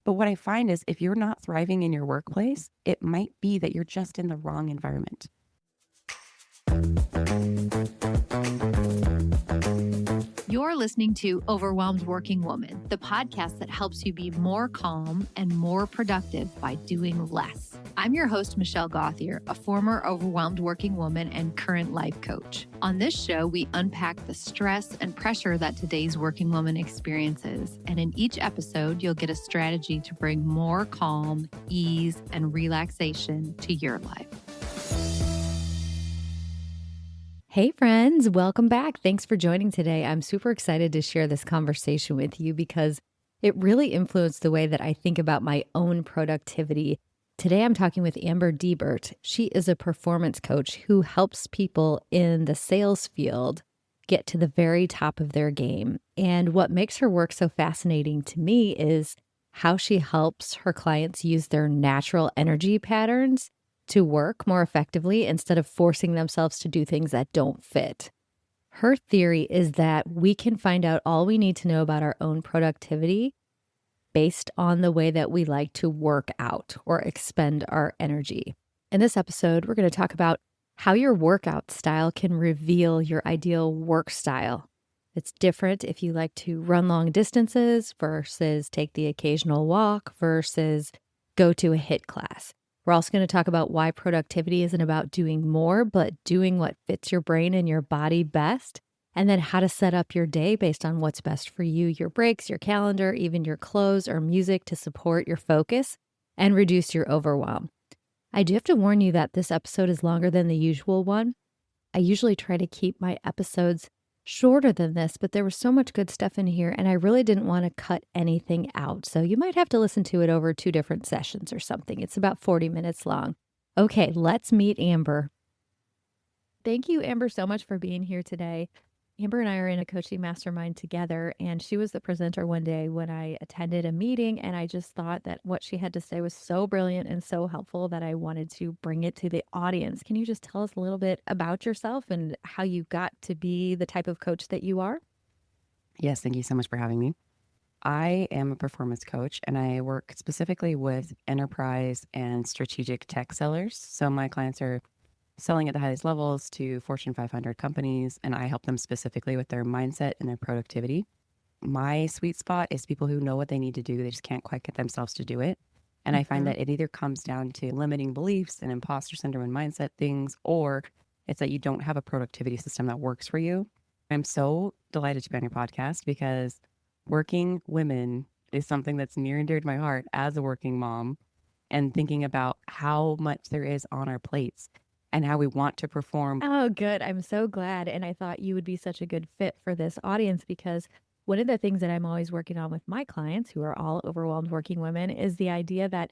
But what I find is if you're not thriving in your workplace, it might be that you're just in the wrong environment. You're listening to Overwhelmed Working Woman, the podcast that helps you be more calm and more productive by doing less. I'm your host, Michelle Gauthier, a former overwhelmed working woman and current life coach. On this show, we unpack the stress and pressure that today's working woman experiences. And in each episode, you'll get a strategy to bring more calm, ease, and relaxation to your life. Hey friends, welcome back. Thanks for joining today. I'm super excited to share this conversation with you because it really influenced the way that I think about my own productivity. Today I'm talking with Amber Deibert. She is a performance coach who helps people in the sales field get to the very top of their game. And what makes her work so fascinating to me is how she helps her clients use their natural energy patterns to work more effectively instead of forcing themselves to do things that don't fit. Her theory is that we can find out all we need to know about our own productivity based on the way that we like to work out or expend our energy. In this episode, we're going to talk about how your workout style can reveal your ideal work style. It's different if you like to run long distances versus take the occasional walk versus go to a HIIT class. We're also going to talk about why productivity isn't about doing more, but doing what fits your brain and your body best, and then how to set up your day based on what's best for you, your breaks, your calendar, even your clothes or music to support your focus and reduce your overwhelm. I do have to warn you that this episode is longer than the usual one. I usually try to keep my episodes shorter than this, but there was so much good stuff in here and I really didn't want to cut anything out. So you might have to listen to it over 2 different sessions or something. It's about 40 minutes long. Okay, let's meet Amber. Thank you, Amber, so much for being here today. Amber and I are in a coaching mastermind together, and she was the presenter one day when I attended a meeting, and I just thought that what she had to say was so brilliant and so helpful that I wanted to bring it to the audience. Can you just tell us a little bit about yourself and how you got to be the type of coach that you are? Yes, thank you so much for having me. I am a performance coach and I work specifically with enterprise and strategic tech sellers. So my clients are selling at the highest levels to Fortune 500 companies, and I help them specifically with their mindset and their productivity. My sweet spot is people who know what they need to do. They just can't quite get themselves to do it. And I find that it either comes down to limiting beliefs and imposter syndrome and mindset things, or it's that you don't have a productivity system that works for you. I'm so delighted to be on your podcast because working women is something that's near and dear to my heart as a working mom, and thinking about how much there is on our plates and how we want to perform. Oh, good. I'm so glad. And I thought you would be such a good fit for this audience because one of the things that I'm always working on with my clients who are all overwhelmed working women is the idea that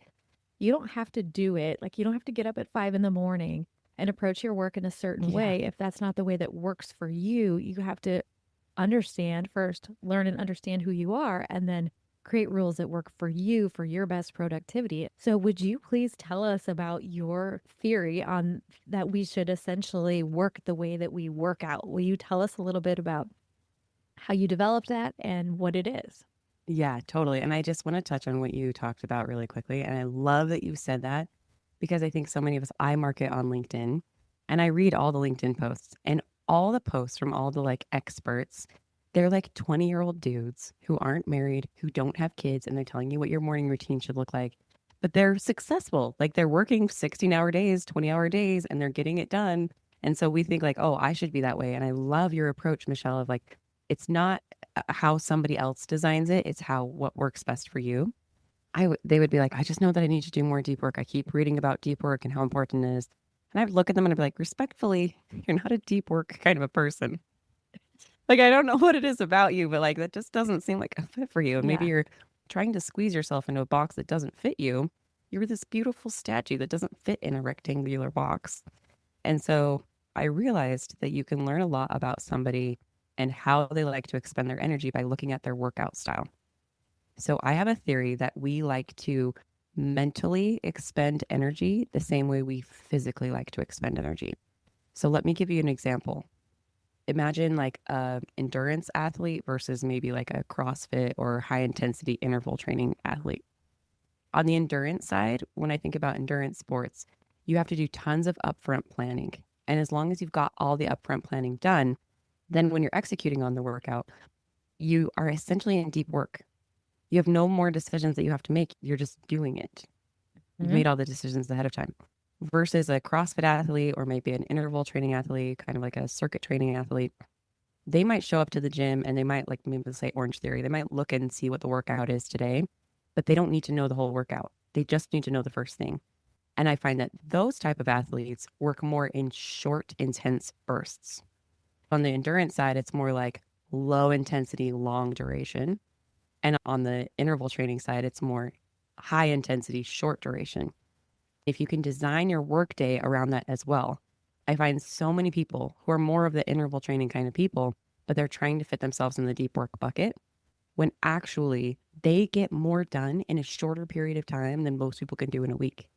you don't have to do it. Like you don't have to get up at 5 a.m. and approach your work in a certain way. If that's not the way that works for you, you have to understand first, learn and understand who you are, and then create rules that work for you for your best productivity. So would you please tell us about your theory on that we should essentially work the way that we work out? Will you tell us a little bit about how you developed that and what it is? Yeah, totally. And I just want to touch on what you talked about really quickly. And I love that you said that because I think so many of us, I market on LinkedIn and I read all the LinkedIn posts, and all the posts from all the like experts. They're like 20-year-old dudes who aren't married, who don't have kids, and they're telling you what your morning routine should look like. But they're successful. Like they're working 16-hour days, 20-hour days, and they're getting it done. And so we think like, oh, I should be that way. And I love your approach, Michelle, of like, it's not how somebody else designs it. It's how what works best for you. They would be like, I just know that I need to do more deep work. I keep reading about deep work and how important it is. And I would look at them and I'd be like, respectfully, you're not a deep work kind of a person. Like, I don't know what it is about you, but like, that just doesn't seem like a fit for you. And maybe you're trying to squeeze yourself into a box that doesn't fit you. You're this beautiful statue that doesn't fit in a rectangular box. And so I realized that you can learn a lot about somebody and how they like to expend their energy by looking at their workout style. So I have a theory that we like to mentally expend energy the same way we physically like to expend energy. So let me give you an example. Imagine like a endurance athlete versus maybe like a CrossFit or high intensity interval training athlete. On the endurance side, when I think about endurance sports, you have to do tons of upfront planning. And as long as you've got all the upfront planning done, then when you're executing on the workout, you are essentially in deep work. You have no more decisions that you have to make. You're just doing it. You've Mhm. made all the decisions ahead of time. Versus a CrossFit athlete or maybe an interval training athlete, kind of like a circuit training athlete, they might show up to the gym and they might, like maybe say Orange Theory, they might look and see what the workout is today, but they don't need to know the whole workout. They just need to know the first thing. And I find that those type of athletes work more in short, intense bursts. On the endurance side, it's more like low intensity, long duration. And on the interval training side, it's more high intensity, short duration. If you can design your workday around that as well, I find so many people who are more of the interval training kind of people, but they're trying to fit themselves in the deep work bucket when actually they get more done in a shorter period of time than most people can do in a week.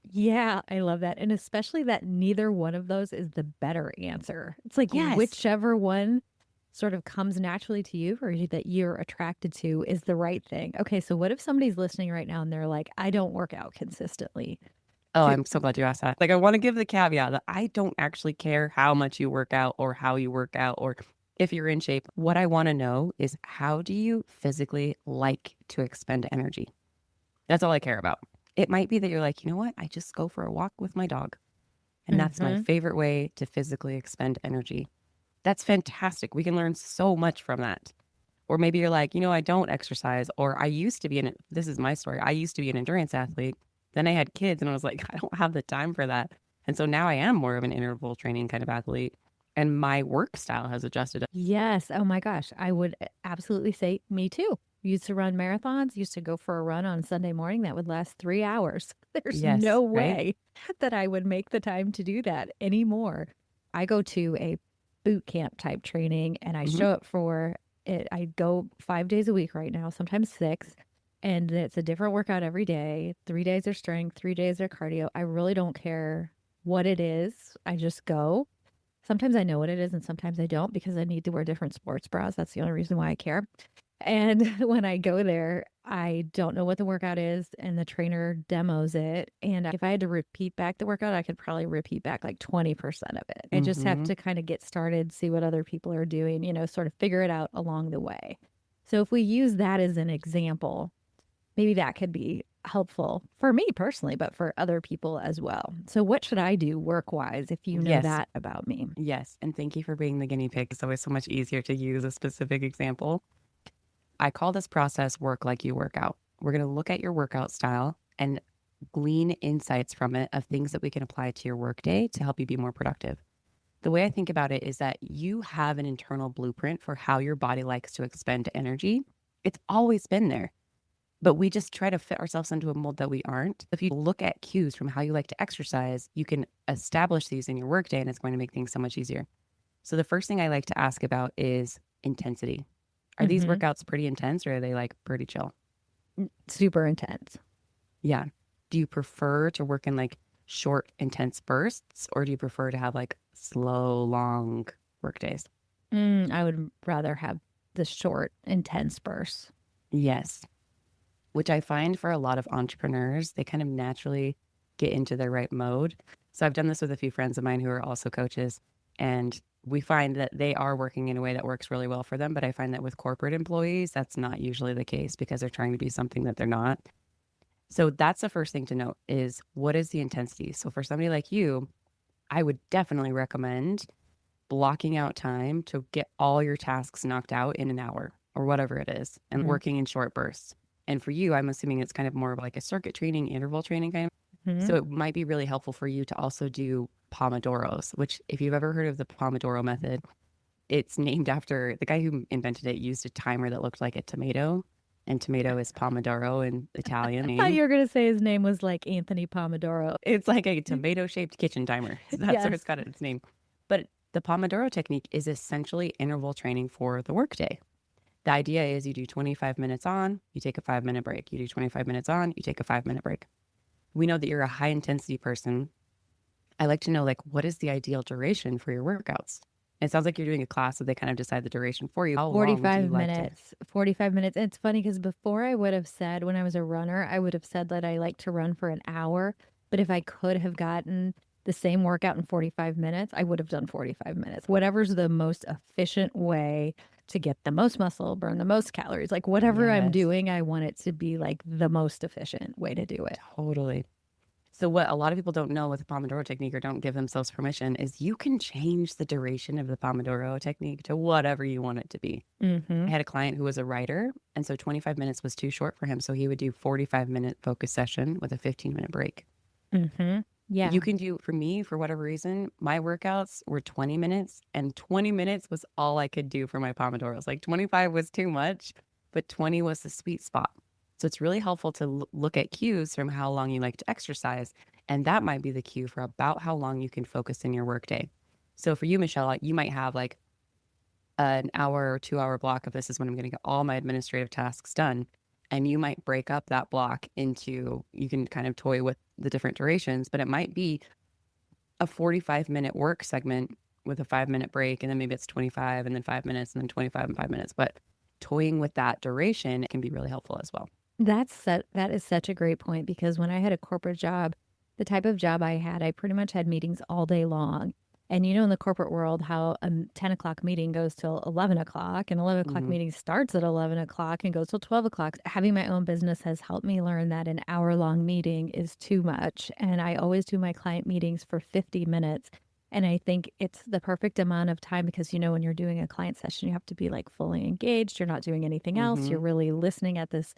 Yeah, I love that. And especially that neither one of those is the better answer. It's like Yes. whichever one sort of comes naturally to you or that you're attracted to is the right thing. Okay, so what if somebody's listening right now and they're like, I don't work out consistently? Oh, Should, I'm so glad you asked that. Like, I want to give the caveat that I don't actually care how much you work out or how you work out or if you're in shape. What I want to know is how do you physically like to expend energy? That's all I care about. It might be that you're like, you know what? I just go for a walk with my dog. And that's my Mhm. favorite way to physically expend energy. That's fantastic. We can learn so much from that. Or maybe you're like, you know, I don't exercise, or I used to be this is my story. I used to be an endurance athlete. Then I had kids and I was like, I don't have the time for that. And so now I am more of an interval training kind of athlete. And my work style has adjusted. Yes. Oh my gosh. I would absolutely say me too. Used to run marathons, used to go for a run on Sunday morning that would last 3 hours. There's Yes, no right? way that I would make the time to do that anymore. I go to a boot camp type training and I Hmm. show up for it. I go 5 days a week right now, sometimes six. And it's a different workout every day. 3 days are strength, 3 days are cardio. I really don't care what it is. I just go. Sometimes I know what it is and sometimes I don't because I need to wear different sports bras. That's the only reason why I care. And when I go there, I don't know what the workout is and the trainer demos it. And if I had to repeat back the workout, I could probably repeat back like 20% of it. I just have Hmm. to kind of get started, see what other people are doing, sort of figure it out along the way. So if we use that as an example, maybe that could be helpful for me personally, but for other people as well. So, what should I do work wise if you know Yes, that about me? yes. And thank you for being the guinea pig. It's always so much easier to use a specific example. I call this process work like you work out. We're going to look at your workout style and glean insights from it of things that we can apply to your workday to help you be more productive. The way I think about it is that you have an internal blueprint for how your body likes to expend energy. It's always been there, but we just try to fit ourselves into a mold that we aren't. If you look at cues from how you like to exercise, you can establish these in your workday and it's going to make things so much easier. So the first thing I like to ask about is intensity. Are these Hmm. workouts pretty intense or are they like pretty chill? Super intense. Yeah. Do you prefer to work in like short, intense bursts or do you prefer to have like slow, long work days? I would rather have the short, intense bursts. Yes. Which I find for a lot of entrepreneurs, they kind of naturally get into their right mode. So I've done this with a few friends of mine who are also coaches, and we find that they are working in a way that works really well for them. But I find that with corporate employees, that's not usually the case because they're trying to be something that they're not. So that's the first thing to note is what is the intensity? So for somebody like you, I would definitely recommend blocking out time to get all your tasks knocked out in an hour or whatever it is and Hmm. working in short bursts. And for you, I'm assuming it's kind of more of like a circuit training, interval training kind of. Hmm. So it might be really helpful for you to also do Pomodoros, which if you've ever heard of the Pomodoro method, it's named after the guy who invented it used a timer that looked like a tomato. And tomato is Pomodoro in Italian I thought name. you were going to say his name was like Anthony Pomodoro. It's like a tomato shaped kitchen timer. So that's where Yes. it's got its name. But the Pomodoro technique is essentially interval training for the workday. The idea is you do 25 minutes on, you take a 5 minute break. You do 25 minutes on, you take a 5 minute break. We know that you're a high intensity person. I like to know like what is the ideal duration for your workouts? It sounds like you're doing a class, so they kind of decide the duration for you. How long do you 45 like to? minutes. 45 minutes. And it's funny because before I would have said, when I was a runner, I would have said that I like to run for an hour. But if I could have gotten the same workout in 45 minutes, I would have done 45 minutes. Whatever's the most efficient way to get the most muscle, burn the most calories, like whatever I'm Yes, doing, I want it to be like the most efficient way to do it. totally. So what a lot of people don't know with the Pomodoro technique or don't give themselves permission is you can change the duration of the Pomodoro technique to whatever you want it to be. I Mm-hmm. had a client who was a writer, and so 25 minutes was too short for him. So he would do 45-minute focus session with a 15-minute break. Mm-hmm. You Yeah. can do, for me, for whatever reason, my workouts were 20 minutes, and 20 minutes was all I could do for my Pomodoros. Like 25 was too much, but 20 was the sweet spot. So it's really helpful to look at cues from how long you like to exercise. And that might be the cue for about how long you can focus in your workday. So for you, Michelle, like, you might have like an hour or 2 hour block of this is when I'm going to get all my administrative tasks done. And you might break up that block into, you can kind of toy with the different durations, but it might be a 45-minute work segment with a 5 minute break. And then maybe it's 25 and then 5 minutes and then 25 and 5 minutes. But toying with that duration can be really helpful as well. That is such a great point because when I had a corporate job, the type of job I had, I pretty much had meetings all day long. And you know, in the corporate world, how a 10 o'clock meeting goes till 11 o'clock, and 11 o'clock Hmm. meeting starts at 11 o'clock and goes till 12 o'clock. Having my own business has helped me learn that an hour-long meeting is too much. And I always do my client meetings for 50 minutes. And I think it's the perfect amount of time because, you know, when you're doing a client session, you have to be like fully engaged. You're not doing anything else. You're Hmm. really listening at this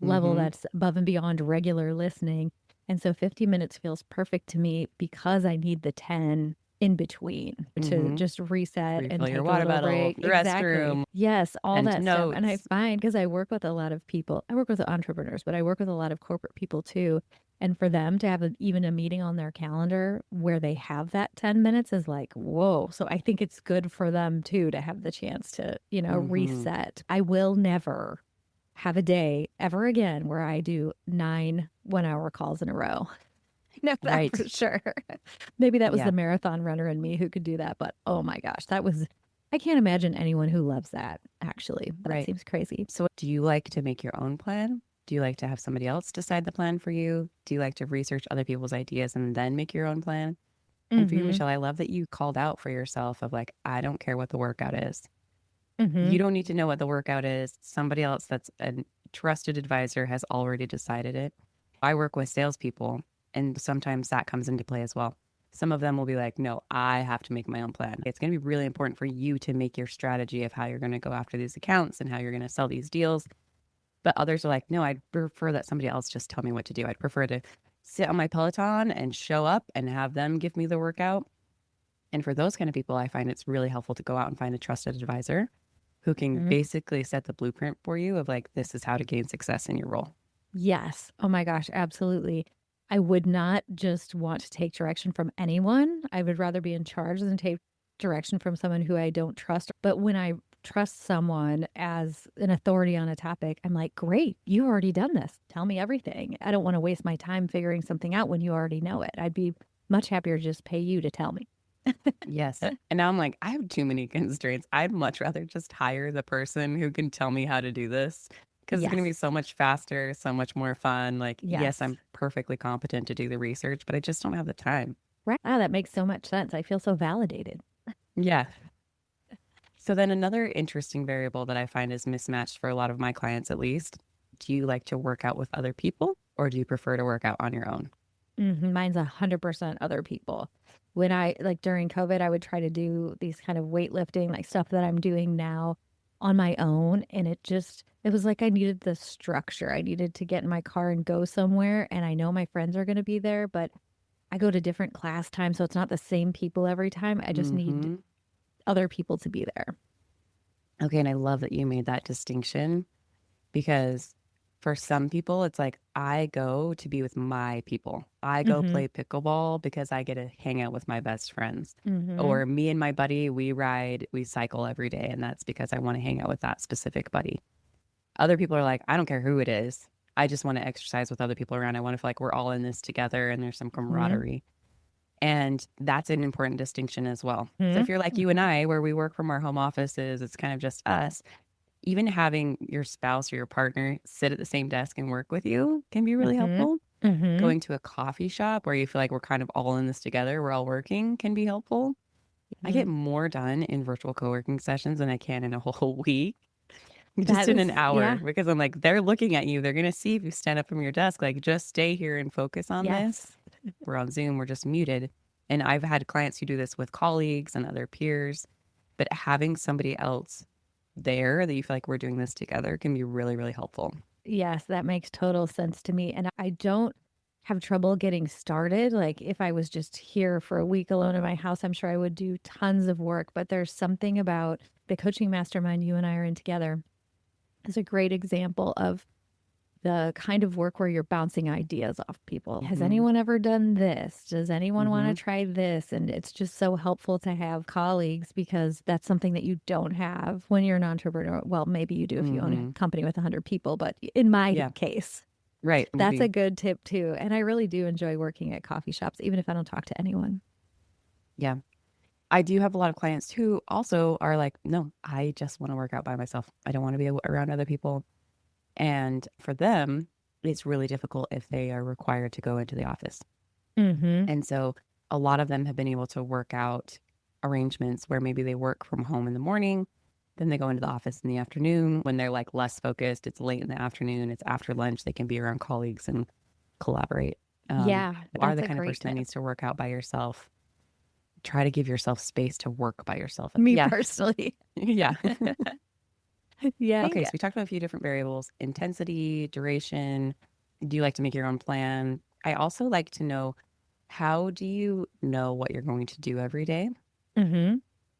level Hmm. that's above and beyond regular listening. And so 50 minutes feels perfect to me because I need the 10 in between to Hmm. just reset and Refill your take a water little bottle, break. the Exactly. restroom, Yes, all send that stuff. And I notes. find because I work with a lot of people, I work with entrepreneurs, but I work with a lot of corporate people too. And for them to have even a meeting on their calendar where they have that 10 minutes is like, whoa. So I think it's good for them too to have the chance to, you know, Hmm. reset. I will never have a day ever again where I do 9 1 hour calls in a row. Know that Right. for sure. Maybe that was the Yeah. marathon runner in me who could do that, but oh my gosh, that was, I can't imagine anyone who loves that actually. That Right. seems crazy. So, do you like to make your own plan? Do you like to have somebody else decide the plan for you? Do you like to research other people's ideas and then make your own plan? And for you, Mm-hmm. Michelle, I love that you called out for yourself of like, I don't care what the workout is. Mm-hmm. You don't need to know what the workout is. Somebody else that's a trusted advisor has already decided it. I work with salespeople, and sometimes that comes into play as well. Some of them will be like, no, I have to make my own plan. It's going to be really important for you to make your strategy of how you're going to go after these accounts and how you're going to sell these deals. But others are like, no, I'd prefer that somebody else just tell me what to do. I'd prefer to sit on my Peloton and show up and have them give me the workout. And for those kind of people, I find it's really helpful to go out and find a trusted advisor who can Mm-hmm. basically set the blueprint for you of like, this is how to gain success in your role. Yes. Oh my gosh, absolutely. I would not just want to take direction from anyone. I would rather be in charge than take direction from someone who I don't trust. But when I trust someone as an authority on a topic, I'm like, great, you already done this. Tell me everything. I don't want to waste my time figuring something out when you already know it. I'd be much happier to just pay you to tell me. Yes. And now I'm like, I have too many constraints. I'd much rather just hire the person who can tell me how to do this because it's going to be Yes. so much faster, so much more fun. Like, yes, Yes. I'm perfectly competent to do the research, but I just don't have the time. Right. Ah, that makes so much sense. I feel so validated. Yeah. So then another interesting variable that I find is mismatched for a lot of my clients, at least. Do you like to work out with other people or do you prefer to work out on your own? Mine's 100% other people. When I like during COVID, I would try to do these kind of weightlifting, like stuff that I'm doing now on my own. And it was like I needed the structure. I needed to get in my car and go somewhere. And I know my friends are going to be there, but I go to different class times. So it's not the same people every time. I just need Hmm. other people to be there. Okay. And I love that you made that distinction because for some people, it's like, I go to be with my people. I go Mm-hmm. play pickleball because I get to hang out with my best friends. Mm-hmm. Or me and my buddy, we cycle every day. And that's because I want to hang out with that specific buddy. Other people are like, I don't care who it is. I just want to exercise with other people around. I want to feel like we're all in this together and there's some Mm-hmm. camaraderie. And that's an important distinction as well. So if Mhm. you're like you and I, where we work from our home offices, it's kind of just us, even having your spouse or your partner sit at the same desk and work with you can be really Mhm. helpful. Mhm. Going to a coffee shop where you feel like we're kind of all in this together, we're all working, can be helpful. I get Mhm. more done in virtual co-working sessions than I can in a whole week, just That in is, an hour, yeah. because I'm like, they're looking at you. They're going to see if you stand up from your desk, like, just stay here and focus on this. Yes. We're on Zoom, we're just muted. And I've had clients who do this with colleagues and other peers, but having somebody else there that you feel like we're doing this together can be really, really helpful. Yes, that makes total sense to me. And I don't have trouble getting started. Like if I was just here for a week alone in my house, I'm sure I would do tons of work. But there's something about the coaching mastermind you and I are in together is a great example of the kind of work where you're bouncing ideas off people. Has Mm-hmm. anyone ever done this? Does anyone want to Mm-hmm. try this? And it's just so helpful to have colleagues because that's something that you don't have when you're an entrepreneur. Well, maybe you do if you own a Mm-hmm. company with 100 people, but in my Yeah. case, Right. that's a Maybe. good tip too. And I really do enjoy working at coffee shops, even if I don't talk to anyone. Yeah. I do have a lot of clients who also are like, no, I just want to work out by myself. I don't want to be around other people. And for them, it's really difficult if they are required to go into the office. Mm-hmm. And so a lot of them have been able to work out arrangements where maybe they work from home in the morning, then they go into the office in the afternoon when they're like less focused. It's late in the afternoon, it's after lunch, they can be around colleagues and collaborate. Yeah, You are that's the a kind of great person that tip. needs to work out by yourself. Try to give yourself space to work by yourself. Me Yeah. personally. Yeah. Yeah. Okay, so we talked about a few different variables: intensity, duration. Do you like to make your own plan? I also like to know, how do you know what you're going to do every day? Mm-hmm.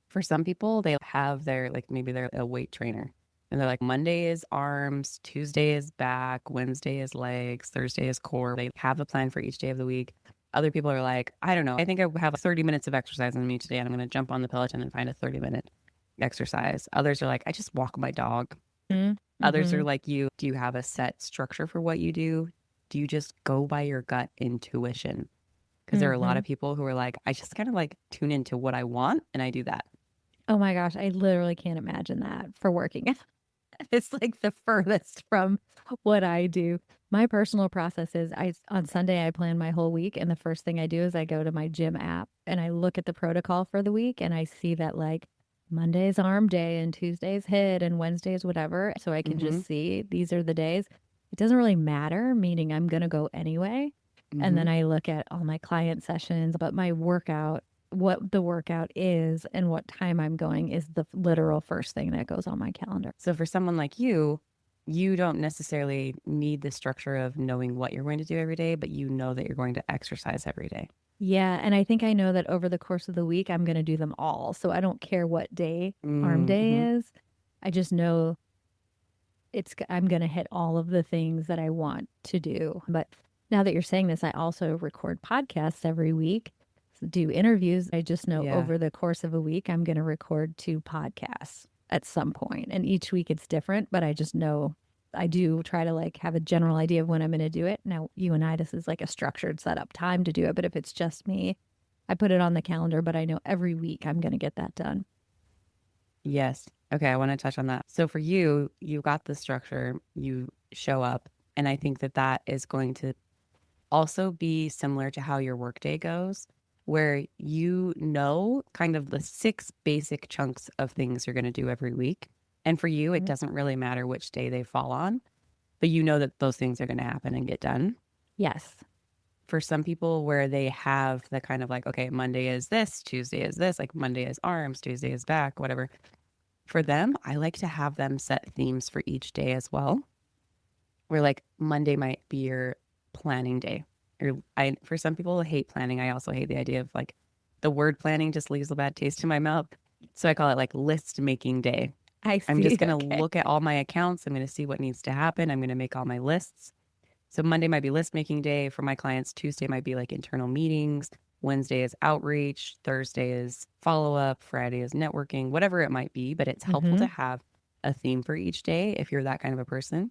For some people, they have their, like, maybe they're a weight trainer and they're like, Monday is arms, Tuesday is back, Wednesday is legs, Thursday is core. They have a plan for each day of the week. Other people are like, I don't know, I think I have 30 minutes of exercise in me today and I'm going to jump on the Peloton and find a 30-minute exercise. Others are like, I just walk my dog. Others Mm-hmm. are like you. Do you have a set structure for what you do? Do you just go by your gut intuition? Because there are a lot Mm-hmm. of people who are like, I just kind of like tune into what I want and I do that. Oh my gosh, I literally can't imagine that for working. It's like the furthest from what I do. My personal process is I on Sunday I plan my whole week and the first thing I do is I go to my gym app and I look at the protocol for the week and I see that like Monday's arm day and Tuesday's hit and Wednesday's whatever. So I can Mm-hmm. just see these are the days. It doesn't really matter, meaning I'm going to go anyway. And Mm-hmm. then I look at all my client sessions, but my workout, what the workout is and what time I'm going is the literal first thing that goes on my calendar. So for someone like you don't necessarily need the structure of knowing what you're going to do every day, but you know that you're going to exercise every day. Yeah, and I think I know that over the course of the week, I'm going to do them all. So I don't care what day arm day Mm-hmm. is. I just know I'm going to hit all of the things that I want to do. But now that you're saying this, I also record podcasts every week, do interviews. I just know Yeah. over the course of a week, I'm going to record 2 podcasts at some point. And each week it's different, but I just know I do try to like have a general idea of when I'm going to do it. Now, you and I, this is like a structured setup time to do it. But if it's just me, I put it on the calendar, but I know every week I'm going to get that done. Yes. Okay, I want to touch on that. So for you, you got the structure, you show up, and I think that that is going to also be similar to how your workday goes, where you know kind of the six basic chunks of things you're going to do every week. And for you, it Mhm. doesn't really matter which day they fall on, but you know that those things are going to happen and get done. Yes. For some people, where they have the kind of like, okay, Monday is this, Tuesday is this, like Monday is arms, Tuesday is back, whatever. For them, I like to have them set themes for each day as well, where like Monday might be your planning day. Or for some people hate planning. I also hate the idea of like the word planning just leaves a bad taste in my mouth. So I call it like list making day. I I'm see. just going to Okay. look at all my accounts. I'm going to see what needs to happen. I'm going to make all my lists. So Monday might be list making day for my clients. Tuesday might be like internal meetings. Wednesday is outreach. Thursday is follow up. Friday is networking, whatever it might be. But it's helpful Mm-hmm. to have a theme for each day if you're that kind of a person.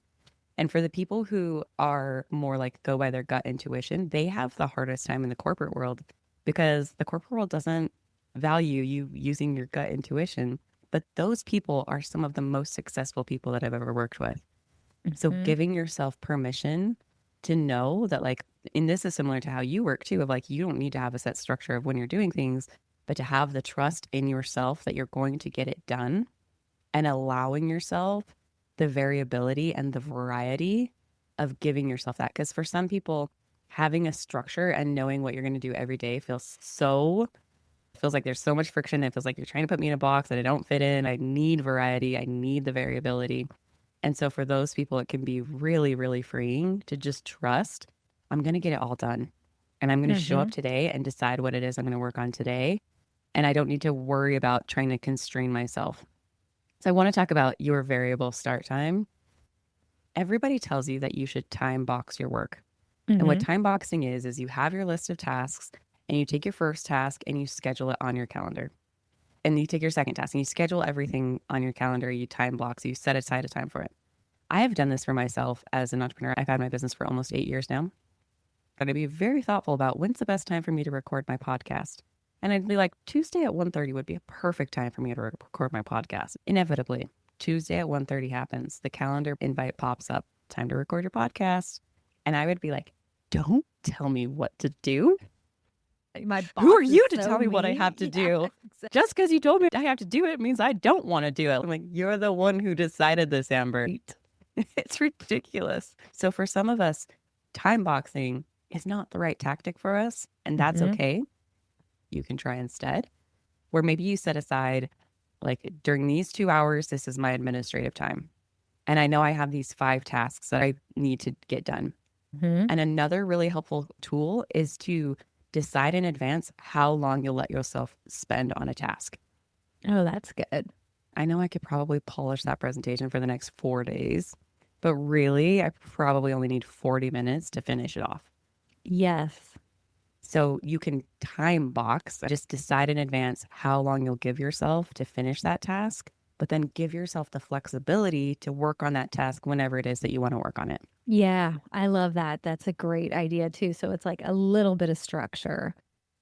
And for the people who are more like go by their gut intuition, they have the hardest time in the corporate world because the corporate world doesn't value you using your gut intuition. But those people are some of the most successful people that I've ever worked with. So Mm-hmm. giving yourself permission to know that, like, and this is similar to how you work too, of like, you don't need to have a set structure of when you're doing things, but to have the trust in yourself that you're going to get it done, and allowing yourself the variability and the variety of giving yourself that. Because for some people, having a structure and knowing what you're going to do every day feels like there's so much friction. It feels like you're trying to put me in a box that I don't fit in. I need variety. I need the variability. And so for those people, it can be really, really freeing to just trust I'm going to get it all done. And I'm going to show Mm-hmm. up today and decide what it is I'm going to work on today. And I don't need to worry about trying to constrain myself. So I want to talk about your variable start time. Everybody tells you that you should time box your work. And what Mm-hmm. time boxing is you have your list of tasks and you take your first task and you schedule it on your calendar. And you take your second task and you schedule everything on your calendar. You time block, so you set aside a time for it. I have done this for myself as an entrepreneur. I've had my business for almost 8 years now. But I'd be very thoughtful about when's the best time for me to record my podcast. And I'd be like, Tuesday at 1:30 would be a perfect time for me to record my podcast. Inevitably, Tuesday at 1:30 happens. The calendar invite pops up. Time to record your podcast. And I would be like, don't tell me what to do. My Who boss are is you to so tell me what I mean. have to Yeah, do? exactly. Just because you told me I have to do it means I don't want to do it. I'm like, you're the one who decided this, Amber. It's ridiculous. So for some of us, time boxing is not the right tactic for us, and that's Mm-hmm. okay. You can try instead, where maybe you set aside, like, during these 2 hours, this is my administrative time. And I know I have these 5 tasks that I need to get done. Mm-hmm. And another really helpful tool is to decide in advance how long you'll let yourself spend on a task. Oh, that's good. I know I could probably polish that presentation for the next 4 days, but really, I probably only need 40 minutes to finish it off. Yes. So you can time box, just decide in advance how long you'll give yourself to finish that task, but then give yourself the flexibility to work on that task whenever it is that you want to work on it. Yeah, I love that. That's a great idea too. So it's like a little bit of structure,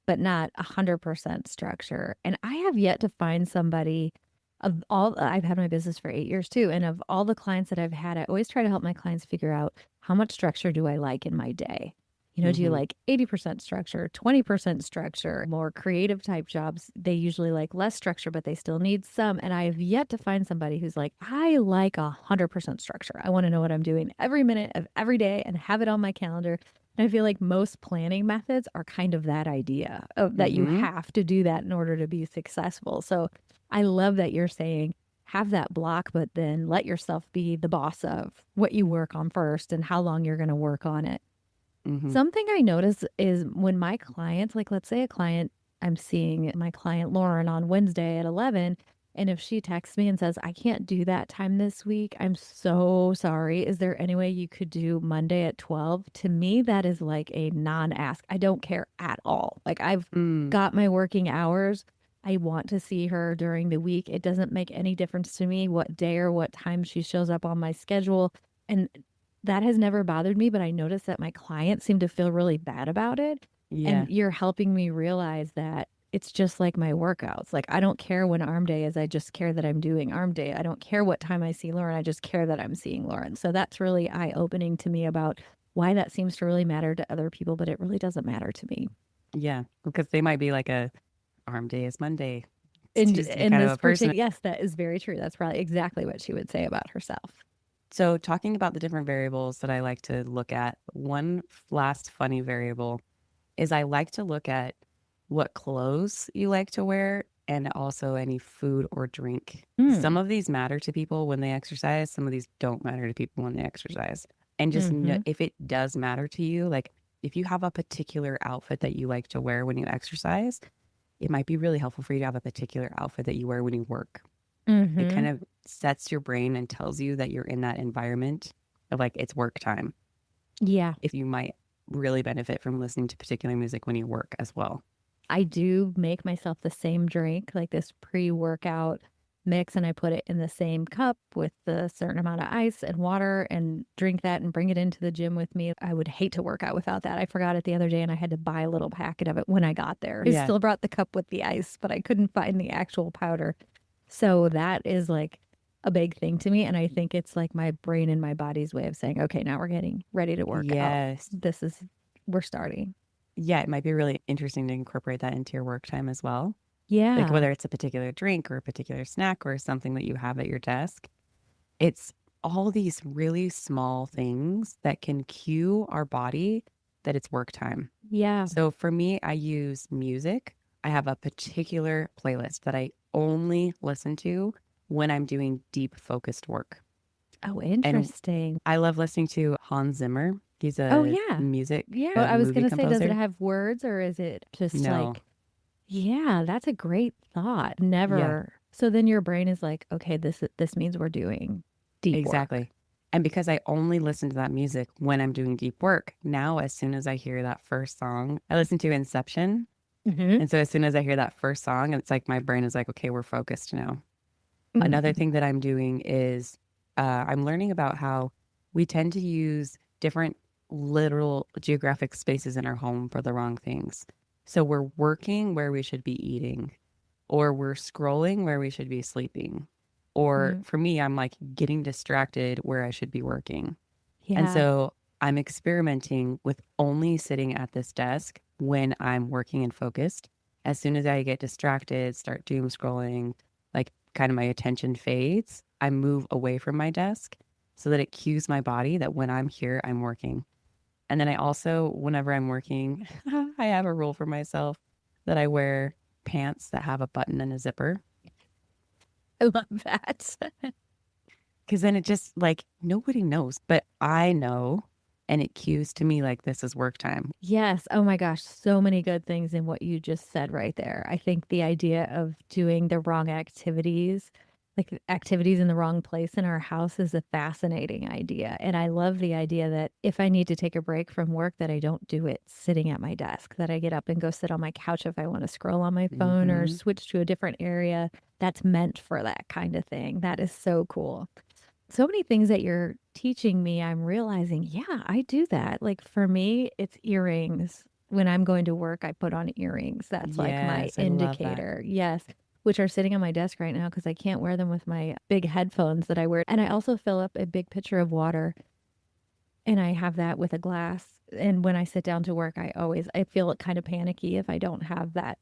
but not 100% structure. And I have yet to find somebody of all, I've had my business for 8 years too. And of all the clients that I've had, I always try to help my clients figure out how much structure do I like in my day? You know, do you Mm-hmm. like 80% structure, 20% structure? More creative type jobs, they usually like less structure, but they still need some. And I have yet to find somebody who's like, I like 100% structure. I want to know what I'm doing every minute of every day and have it on my calendar. And I feel like most planning methods are kind of that idea of that you Mm-hmm. have to do that in order to be successful. So I love that you're saying have that block, but then let yourself be the boss of what you work on first and how long you're going to work on it. Mm-hmm. Something I notice is when my clients, like let's say a client, I'm seeing my client Lauren on Wednesday at 11. And if she texts me and says, I can't do that time this week, I'm so sorry. Is there any way you could do Monday at 12? To me, that is like a non ask. I don't care at all. Like I've Mm. got my working hours. I want to see her during the week. It doesn't make any difference to me what day or what time she shows up on my schedule. And that has never bothered me, but I noticed that my clients seem to feel really bad about it. Yeah. And you're helping me realize that it's just like my workouts. Like, I don't care when arm day is. I just care that I'm doing arm day. I don't care what time I see Lauren. I just care that I'm seeing Lauren. So that's really eye opening to me about why that seems to really matter to other people, but it really doesn't matter to me. Yeah. Because they might be like a arm day is Monday, it's And Tuesday in kind of this a person. particular, yes, that is very true. That's probably exactly what she would say about herself. So, talking about the different variables that I like to look at, one last funny variable is I like to look at what clothes you like to wear and also any food or drink. Some Mm. of these matter to people when they exercise, some of these don't matter to people when they exercise. And just know Mm-hmm. if it does matter to you, like if you have a particular outfit that you like to wear when you exercise, it might be really helpful for you to have a particular outfit that you wear when you work. It Mm-hmm. kind of sets your brain and tells you that you're in that environment of like it's work time. Yeah. If you might really benefit from listening to particular music when you work as well. I do make myself the same drink, like this pre-workout mix and I put it in the same cup with the certain amount of ice and water and drink that and bring it into the gym with me. I would hate to work out without that. I forgot it the other day and I had to buy a little packet of it when I got there. I Yeah. still brought the cup with the ice, but I couldn't find the actual powder. So that is like a big thing to me. And I think it's like my brain and my body's way of saying, okay, now we're getting ready to work out. Yes. We're starting. Yeah, it might be really interesting to incorporate that into your work time as well. Like Yeah. whether it's a particular drink or a particular snack or something that you have at your desk, it's all these really small things that can cue our body that it's work time. Yeah. So for me, I use music. I have a particular playlist that I only listen to when I'm doing deep focused work. Oh, And interesting. I love listening to Hans Zimmer. He's Oh, a yeah. music, Yeah. I was movie going to say, does it composer. have words or is it just No. like, yeah, that's a great thought. Yeah, Never. So then your brain is like, okay, this means we're doing deep work. exactly. And because I only listen to that music when I'm doing deep work, now as soon as I hear that first song, I listen to Inception. Mm-hmm. And so as soon as I hear that first song, it's like my brain is like, okay, we're focused now. Another Mm-hmm. thing that I'm doing is I'm learning about how we tend to use different literal geographic spaces in our home for the wrong things. So we're working where we should be eating, or we're scrolling where we should be sleeping. Or for me, I'm like getting distracted where I should be working. And Yeah. so I'm experimenting with only sitting at this desk when I'm working and focused. As soon as I get distracted, start doom scrolling, like kind of my attention fades, I move away from my desk so that it cues my body that when I'm here, I'm working. And then I also, whenever I'm working, I have a rule for myself that I wear pants that have a button and a zipper. I love that. Cause then it just like nobody knows, but I know. And it cues to me like this is work time. Yes. Oh my gosh. So many good things in what you just said right there. I think the idea of doing the wrong activities, like activities in the wrong place in our house, is a fascinating idea. And I love the idea that if I need to take a break from work, that I don't do it sitting at my desk, that I get up and go sit on my couch if I want to scroll on my phone or Hmm. switch to a different area that's meant for that kind of thing. That is so cool. So many things that you're teaching me, I'm realizing, yeah, I do that. Like for me, it's earrings. When I'm going to work, I put on earrings. That's like my Yes, I love that. indicator. Yes, which are sitting on my desk right now because I can't wear them with my big headphones that I wear. And I also fill up a big pitcher of water and I have that with a glass. And when I sit down to work, I feel kind of panicky if I don't have that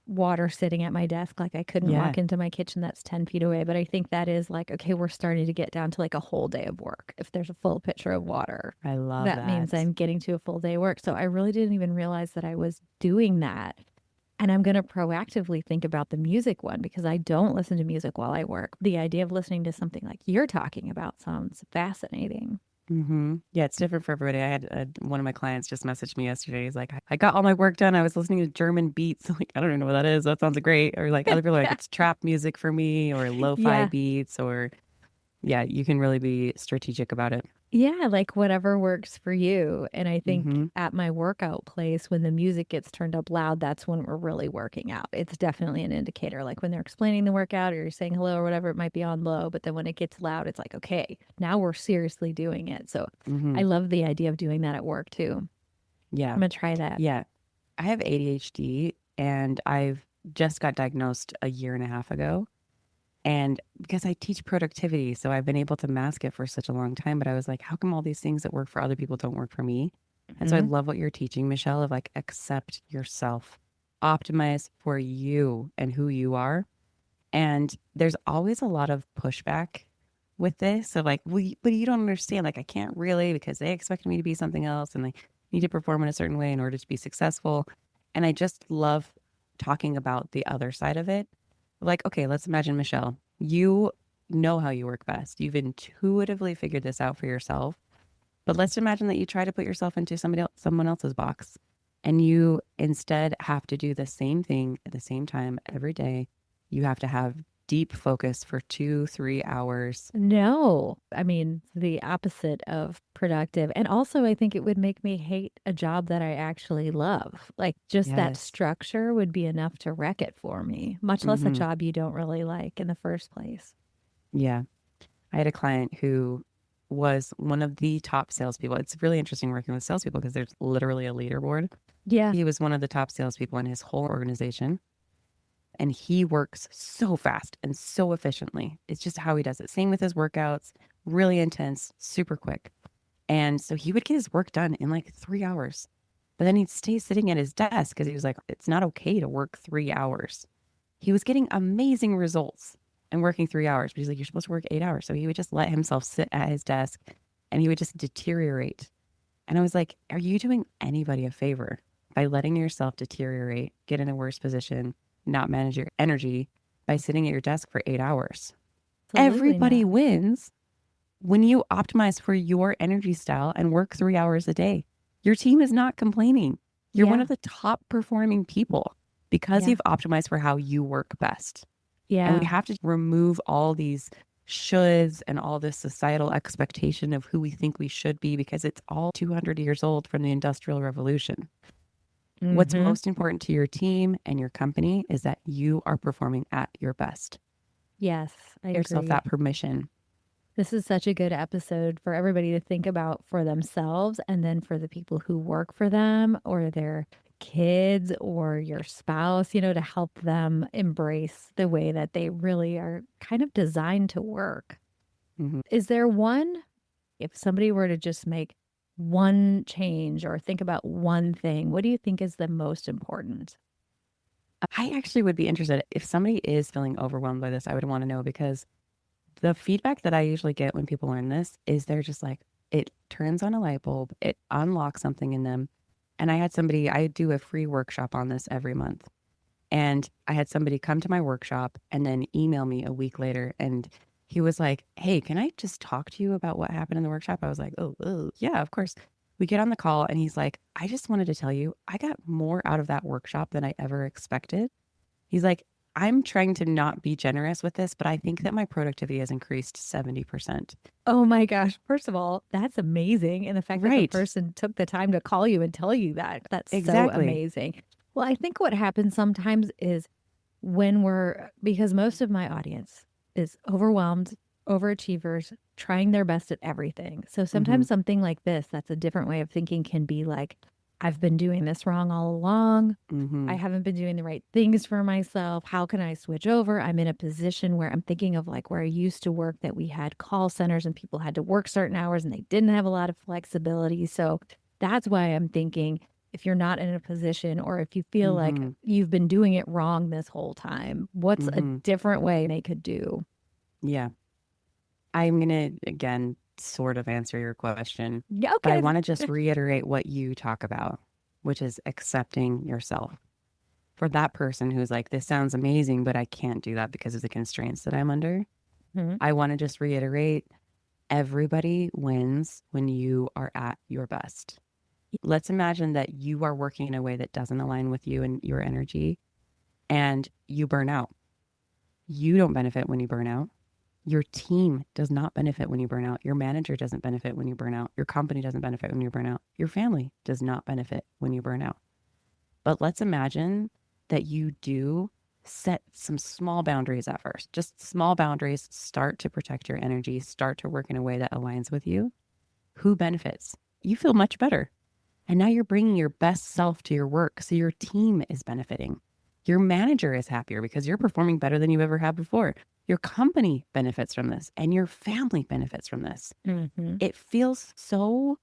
water sitting at my desk. Like I couldn't Yeah, walk into my kitchen that's 10 feet away. But I think that is like, okay, we're starting to get down to like a whole day of work. If there's a full pitcher of water, I love that means that. I'm getting to a full day of work. So I really didn't even realize that I was doing that. And I'm going to proactively think about the music one because I don't listen to music while I work. The idea of listening to something like you're talking about sounds fascinating. Yeah, it's different for everybody. I had one of my clients just messaged me yesterday. He's like, I got all my work done. I was listening to German beats. Like, I don't even know what that is. That sounds great. Or like other people are like, Yeah. it's trap music for me or lo-fi Yeah. beats or yeah, you can really be strategic about it. Yeah, like whatever works for you. And I think Hmm. at my workout place, when the music gets turned up loud, that's when we're really working out. It's definitely an indicator. Like when they're explaining the workout or you're saying hello or whatever, it might be on low. But then when it gets loud, it's like, okay, now we're seriously doing it. So I Hmm. love the idea of doing that at work too. Yeah. I'm going to try that. Yeah. I have ADHD and I've just got diagnosed a year and a half ago. And because I teach productivity, so I've been able to mask it for such a long time. But I was like, how come all these things that work for other people don't work for me? And so I Hmm. love what you're teaching, Michelle, of like accept yourself, optimize for you and who you are. And there's always a lot of pushback with this. So like, well, but you don't understand. Like, I can't really because they expect me to be something else and they need to perform in a certain way in order to be successful. And I just love talking about the other side of it. Like, okay, let's imagine Michelle, you know how you work best. You've intuitively figured this out for yourself. But let's imagine that you try to put yourself into someone else's box and you instead have to do the same thing at the same time every day. You have to have deep focus for 2, 3 hours. No, I mean, the opposite of productive. And also, I think it would make me hate a job that I actually love. Like, just that Yes. structure would be enough to wreck it for me, much less a Hmm. job you don't really like in the first place. Yeah. I had a client who was one of the top salespeople. It's really interesting working with salespeople because there's literally a leaderboard. Yeah. He was one of the top salespeople in his whole organization. And he works so fast and so efficiently. It's just how he does it. Same with his workouts, really intense, super quick. And so he would get his work done in like 3 hours. But then he'd stay sitting at his desk because he was like, it's not okay to work 3 hours. He was getting amazing results and working 3 hours, but he's like, you're supposed to work 8 hours. So he would just let himself sit at his desk and he would just deteriorate. And I was like, are you doing anybody a favor by letting yourself deteriorate, get in a worse position, not manage your energy by sitting at your desk for 8 hours? Absolutely Everybody not. wins when you optimize for your energy style and work 3 hours a day. Your team is not complaining. You're one Yeah. of the top performing people because Yeah. you've optimized for how you work best. And we Yeah. have to remove all these shoulds and all this societal expectation of who we think we should be because it's all 200 years old from the Industrial Revolution. What's Mm-hmm. most important to your team and your company is that you are performing at your best. Yes, I Give yourself agree. that permission. This is such a good episode for everybody to think about for themselves and then for the people who work for them or their kids or your spouse, to help them embrace the way that they really are kind of designed to work. Mhm. Is there one, if somebody were to just make one change or think about one thing, what do you think is the most important? I actually would be interested if somebody is feeling overwhelmed by this. I would want to know because the feedback that I usually get when people learn this is they're just like, it turns on a light bulb, it unlocks something in them. And I do a free workshop on this every month. And I had somebody come to my workshop and then email me a week later. And he was like, hey, can I just talk to you about what happened in the workshop? I was like, oh, yeah, of course. We get on the call and he's like, I just wanted to tell you, I got more out of that workshop than I ever expected. He's like, I'm trying to not be generous with this, but I think that my productivity has increased 70%. Oh my gosh. First of all, that's amazing. And the fact that the Right. person took the time to call you and tell you that, that's so Exactly. amazing. Well, I think what happens sometimes is because most of my audience is overwhelmed, overachievers, trying their best at everything. So Mm-hmm. sometimes something like this, that's a different way of thinking, can be like, I've been doing this wrong all along. Mm-hmm. I haven't been doing the right things for myself. How can I switch over? I'm in a position where I'm thinking of like where I used to work, that we had call centers and people had to work certain hours and they didn't have a lot of flexibility. So that's why I'm thinking, if you're not in a position or if you feel like Mm-hmm. you've been doing it wrong this whole time, what's a Mm-hmm. different way they could do? Yeah. I'm going to, again, sort of answer your question, Yeah, but I okay. want to just reiterate what you talk about, which is accepting yourself. For that person who's like, this sounds amazing, but I can't do that because of the constraints that I'm under, Mhm. I want to just reiterate everybody wins when you are at your best. Let's imagine that you are working in a way that doesn't align with you and your energy and you burn out. You don't benefit when you burn out. Your team does not benefit when you burn out. Your manager doesn't benefit when you burn out. Your company doesn't benefit when you burn out. Your family does not benefit when you burn out. But let's imagine that you do set some small boundaries at first. Just small boundaries, start to protect your energy, start to work in a way that aligns with you. Who benefits? You feel much better. And now you're bringing your best self to your work. So your team is benefiting. Your manager is happier because you're performing better than you've ever had before. Your company benefits from this and your family benefits from this. Mhm. It feels so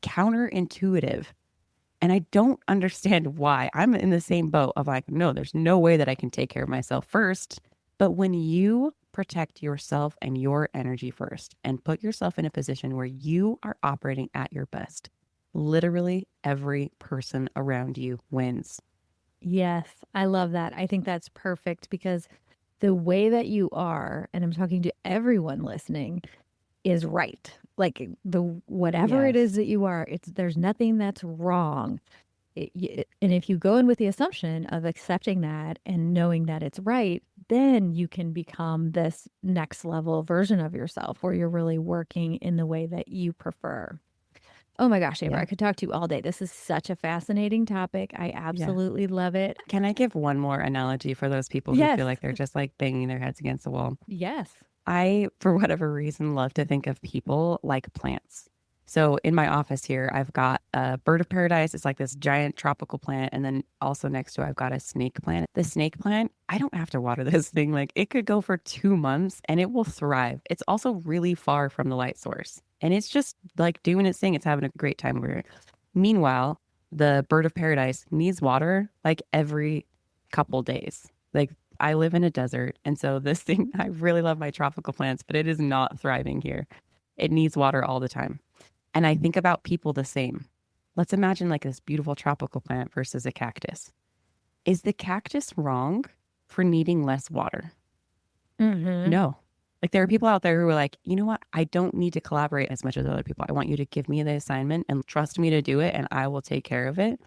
counterintuitive. And I don't understand why. I'm in the same boat of like, no, there's no way that I can take care of myself first. But when you protect yourself and your energy first and put yourself in a position where you are operating at your best, literally every person around you wins. Yes, I love that. I think that's perfect because the way that you are, and I'm talking to everyone listening, is right. Like the whatever it Yes. is that you are, there's nothing that's wrong. And if you go in with the assumption of accepting that and knowing that it's right, then you can become this next level version of yourself where you're really working in the way that you prefer. Oh my gosh, Amber, Yeah. I could talk to you all day. This is such a fascinating topic. I Yeah. absolutely love it. Can I give one more analogy for those people who Yes. feel like they're just like banging their heads against the wall? Yes. I, for whatever reason, love to think of people like plants. So in my office here, I've got a bird of paradise. It's like this giant tropical plant. And then also next to it, I've got a snake plant. The snake plant, I don't have to water this thing. Like it could go for 2 months and it will thrive. It's also really far from the light source. And it's just like doing its thing. It's having a great time over here. Meanwhile, the bird of paradise needs water like every couple days. Like I live in a desert. And so this thing, I really love my tropical plants, but it is not thriving here. It needs water all the time. And I think about people the same. Let's imagine like this beautiful tropical plant versus a cactus. Is the cactus wrong for needing less water? Mm-hmm. No. Like there are people out there who are like, you know what? I don't need to collaborate as much as other people. I want you to give me the assignment and trust me to do it, and I will take care of it.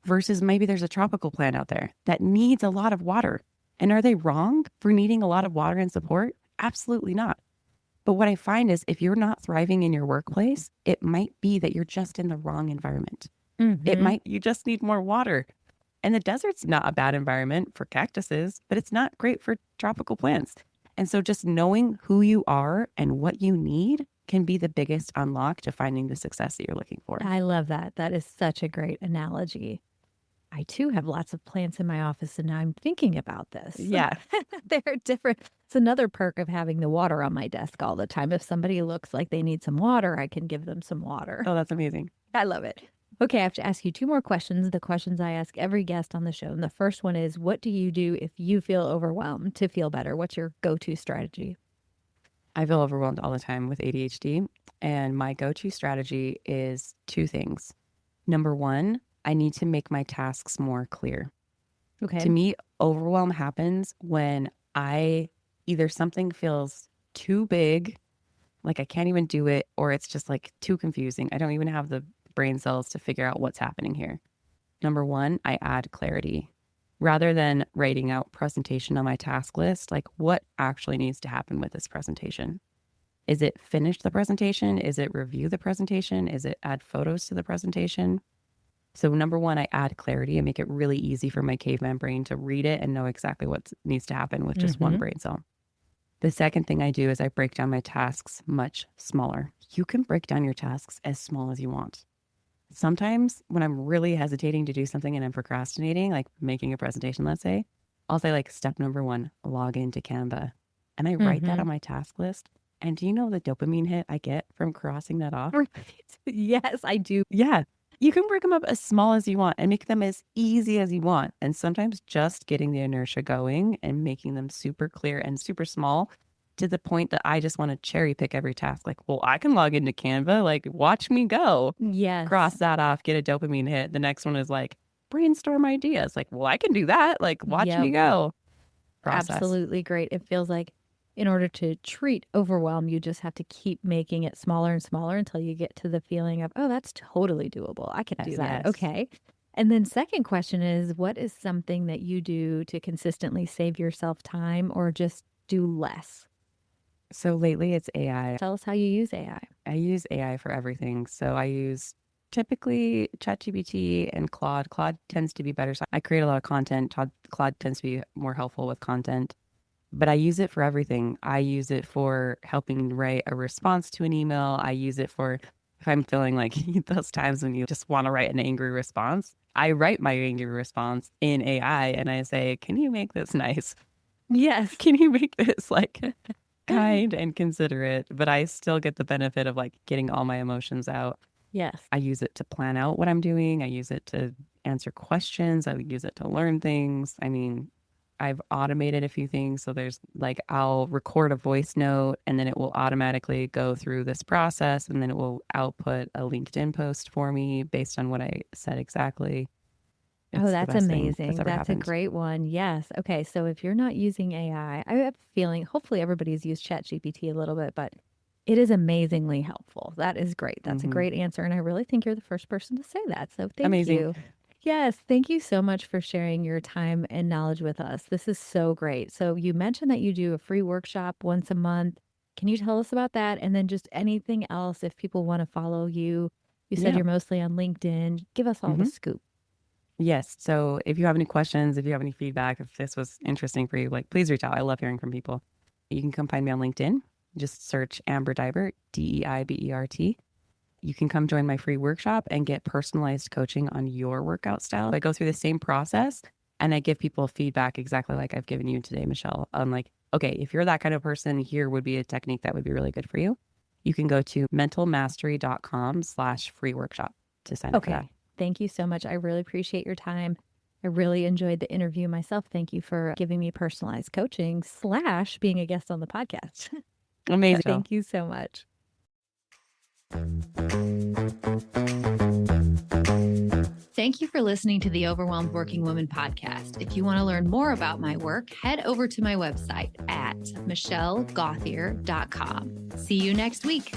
Versus maybe there's a tropical plant out there that needs a lot of water. And are they wrong for needing a lot of water and support? Absolutely not. But what I find is if you're not thriving in your workplace, it might be that you're just in the wrong environment. It Mm-hmm. might, you just need more water. And the desert's not a bad environment for cactuses, but it's not great for tropical plants. And so just knowing who you are and what you need can be the biggest unlock to finding the success that you're looking for. I love that. That is such a great analogy. I too have lots of plants in my office, and now I'm thinking about this. Yeah. They're different. It's another perk of having the water on my desk all the time. If somebody looks like they need some water, I can give them some water. Oh, that's amazing. I love it. Okay, I have to ask you two more questions. The questions I ask every guest on the show. And the first one is, what do you do if you feel overwhelmed to feel better? What's your go-to strategy? I feel overwhelmed all the time with ADHD. And my go to strategy is two things. Number one, I need to make my tasks more clear. Okay. To me, overwhelm happens when I either something feels too big, like I can't even do it, or it's just like too confusing. I don't even have the brain cells to figure out what's happening here. Number one, I add clarity. Rather than writing out presentation on my task list, like what actually needs to happen with this presentation? Is it finish the presentation? Is it review the presentation? Is it add photos to the presentation? So, number one, I add clarity and make it really easy for my caveman brain to read it and know exactly what needs to happen with just one Mm-hmm. brain cell. The second thing I do is I break down my tasks much smaller. You can break down your tasks as small as you want. Sometimes when I'm really hesitating to do something and I'm procrastinating, like making a presentation, let's say, I'll say like step number one, log into Canva. And I write that Mm-hmm. on my task list. And do you know the dopamine hit I get from crossing that off? Right. Yes, I do. Yeah. You can break them up as small as you want and make them as easy as you want. And sometimes just getting the inertia going and making them super clear and super small to the point that I just want to cherry pick every task. Like, well, I can log into Canva, like, watch me go. Cross Yes. that off, get a dopamine hit. The next one is like, brainstorm ideas. Like, well, I can do that. Like, watch me Yep. go. Process. Absolutely great. It feels like in order to treat overwhelm, you just have to keep making it smaller and smaller until you get to the feeling of, oh, that's totally doable. I can do Yes, that. yes. Okay. And then second question is, what is something that you do to consistently save yourself time or just do less? So lately it's AI. Tell us how you use AI. I use AI for everything. So I use typically ChatGPT and Claude. Claude tends to be better. So I create a lot of content. Claude tends to be more helpful with content, but I use it for everything. I use it for helping write a response to an email. I use it for if I'm feeling like those times when you just want to write an angry response. I write my angry response in AI and I say, can you make this nice? Yes. Can you make this like kind and considerate, but I still get the benefit of like getting all my emotions out. Yes. I use it to plan out what I'm doing. I use it to answer questions. I use it to learn things. I mean, I've automated a few things. So there's like, I'll record a voice note and then it will automatically go through this process and then it will output a LinkedIn post for me based on what I said exactly. Oh, It's the that's best thing that's amazing. ever That's a happened. great one. Yes. Okay. So if you're not using AI, I have a feeling hopefully everybody's used ChatGPT a little bit, but it is amazingly helpful. That is great. That's a Hmm. great answer. And I really think you're the first person to say that. So thank Amazing. you. Yes, thank you so much for sharing your time and knowledge with us. This is so great. So, you mentioned that you do a free workshop once a month. Can you tell us about that? And then just anything else if people want to follow you. You said Yeah. you're mostly on LinkedIn. Give us all the hmm scoop. Yes. So if you have any questions, if you have any feedback, if this was interesting for you, like please reach out. I love hearing from people. You can come find me on LinkedIn. Just search Amber Deibert, Deibert. You can come join my free workshop and get personalized coaching on your workout style. I go through the same process and I give people feedback exactly like I've given you today, Michelle. I'm like, okay, if you're that kind of person, here would be a technique that would be really good for you. You can go to mentalmastery.com/free workshop to sign up for that. Okay. Thank you so much. I really appreciate your time. I really enjoyed the interview myself. Thank you for giving me personalized coaching / being a guest on the podcast. Amazing. Thank you so much. Thank you for listening to the Overwhelmed Working Woman podcast. If you want to learn more about my work, head over to my website at michellegothier.com. See you next week.